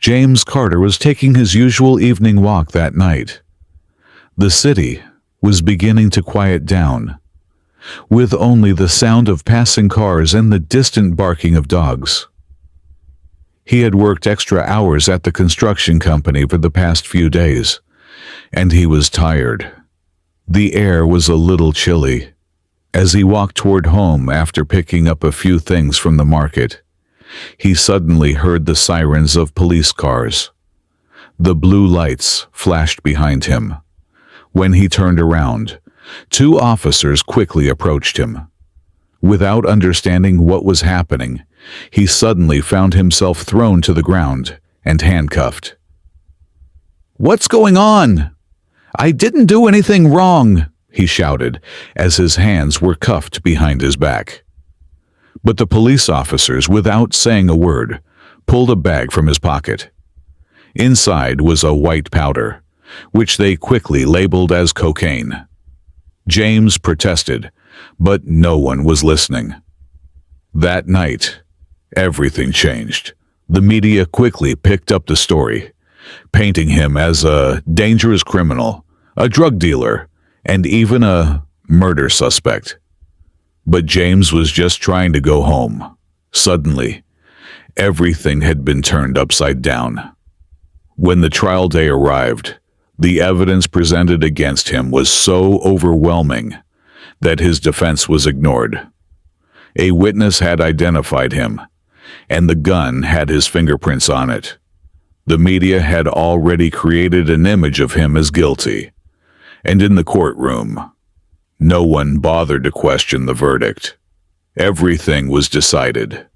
James Carter was taking his usual evening walk that night. The city was beginning to quiet down, with only the sound of passing cars and the distant barking of dogs. He had worked extra hours at the construction company for the past few days, and he was tired. The air was a little chilly. As he walked toward home after picking up a few things from the market, he suddenly heard the sirens of police cars. The blue lights flashed behind him. When he turned around, 2 officers quickly approached him. Without understanding what was happening, he suddenly found himself thrown to the ground and handcuffed. "What's going on? I didn't do anything wrong," he shouted as his hands were cuffed behind his back. But the police officers, without saying a word, pulled a bag from his pocket. Inside was a white powder, which they quickly labeled as cocaine. James protested, but no one was listening. That night, everything changed. The media quickly picked up the story, painting him as a dangerous criminal, a drug dealer, and even a murder suspect. But James was just trying to go home. Suddenly, everything had been turned upside down. When the trial day arrived, the evidence presented against him was so overwhelming that his defense was ignored. A witness had identified him, and the gun had his fingerprints on it. The media had already created an image of him as guilty, and in the courtroom, no one bothered to question the verdict. Everything was decided.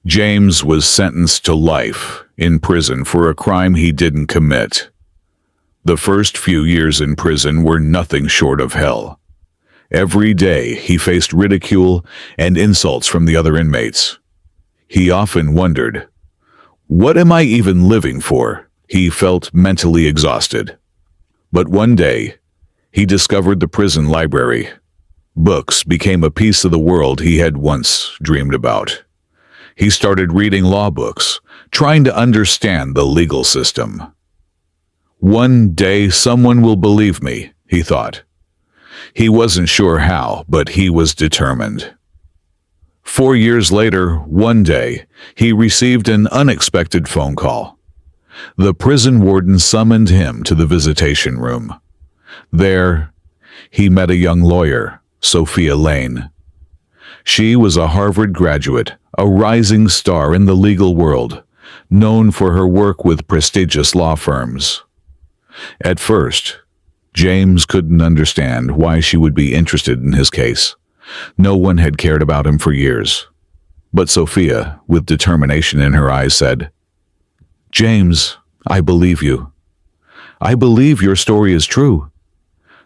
James was sentenced to life in prison for a crime he didn't commit. The first few years in prison were nothing short of hell. Every day he faced ridicule and insults from the other inmates. He often wondered, "What am I even living for?" He felt mentally exhausted. But one day, he discovered the prison library. Books became a piece of the world he had once dreamed about. He started reading law books, trying to understand the legal system. "One day someone will believe me," he thought. He wasn't sure how, but he was determined. 4 years later, one day, he received an unexpected phone call. The prison warden summoned him to the visitation room. There, he met a young lawyer, Sophia Lane. She was a Harvard graduate, a rising star in the legal world, known for her work with prestigious law firms. At first, James couldn't understand why she would be interested in his case. No one had cared about him for years. But Sophia, with determination in her eyes, said, "James, I believe you. I believe your story is true."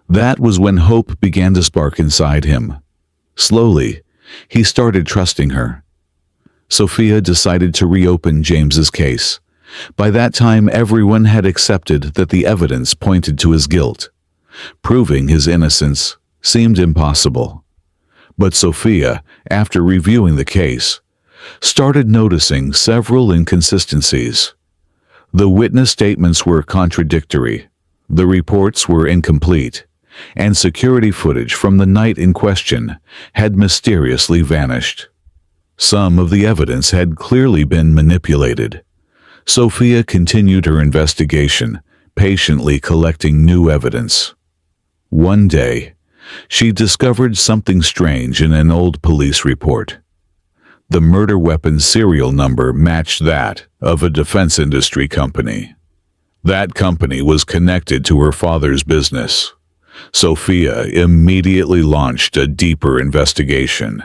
That was when hope began to spark inside him. Slowly, he started trusting her. Sophia decided to reopen James's case. By that time, everyone had accepted that the evidence pointed to his guilt. Proving his innocence seemed impossible. But Sophia, after reviewing the case, started noticing several inconsistencies. The witness statements were contradictory, the reports were incomplete, and security footage from the night in question had mysteriously vanished. Some of the evidence had clearly been manipulated. Sophia continued her investigation, patiently collecting new evidence. One day, she discovered something strange in an old police report. The murder weapon serial number matched that of a defense industry company. That company was connected to her father's business. Sophia immediately launched a deeper investigation.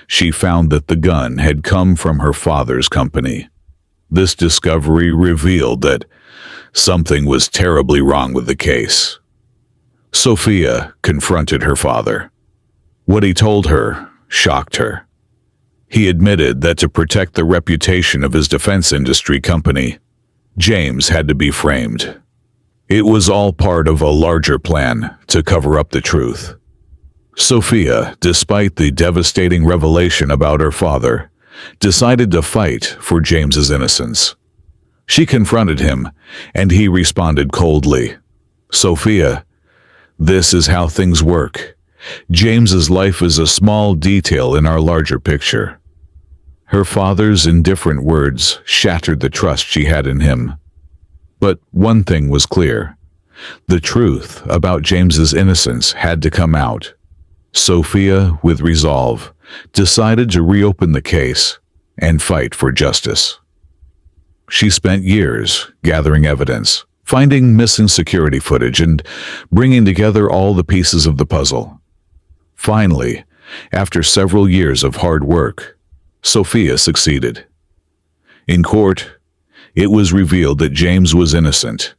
She found that the gun had come from her father's company. This discovery revealed that something was terribly wrong with the case. Sophia confronted her father. What he told her shocked her. He admitted that to protect the reputation of his defense industry company, James had to be framed. It was all part of a larger plan to cover up the truth. Sophia, despite the devastating revelation about her father, decided to fight for James's innocence. She confronted him, and he responded coldly. "Sophia, this is how things work. James's life is a small detail in our larger picture." Her father's indifferent words shattered the trust she had in him. But one thing was clear. The truth about James's innocence had to come out. Sophia, with resolve, decided to reopen the case and fight for justice. She spent years gathering evidence, finding missing security footage, and bringing together all the pieces of the puzzle. Finally, after several years of hard work, Sophia succeeded. In court, it was revealed that James was innocent,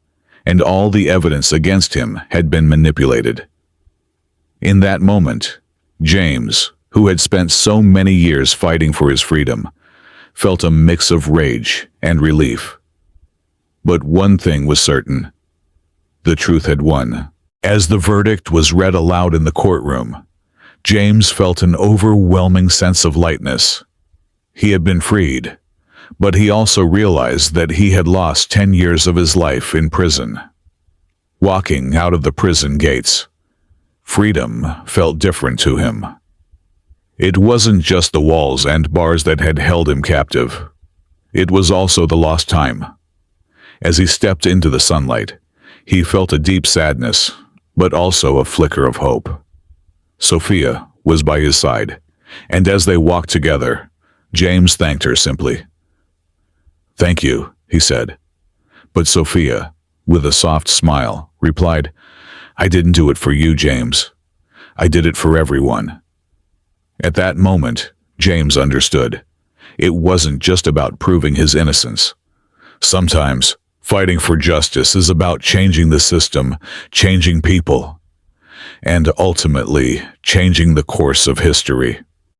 and all the evidence against him had been manipulated. In that moment, James, who had spent so many years fighting for his freedom, felt a mix of rage and relief. But one thing was certain. The truth had won. As the verdict was read aloud in the courtroom, James felt an overwhelming sense of lightness. He had been freed, but he also realized that he had lost 10 years of his life in prison. Walking out of the prison gates, freedom felt different to him. It wasn't just the walls and bars that had held him captive. It was also the lost time. As he stepped into the sunlight, he felt a deep sadness, but also a flicker of hope. Sophia was by his side, and as they walked together, James thanked her simply. "Thank you," he said. But Sophia, with a soft smile, replied, "I didn't do it for you, James. I did it for everyone." At that moment, James understood. It wasn't just about proving his innocence. Sometimes, fighting for justice is about changing the system, changing people, and ultimately changing the course of history.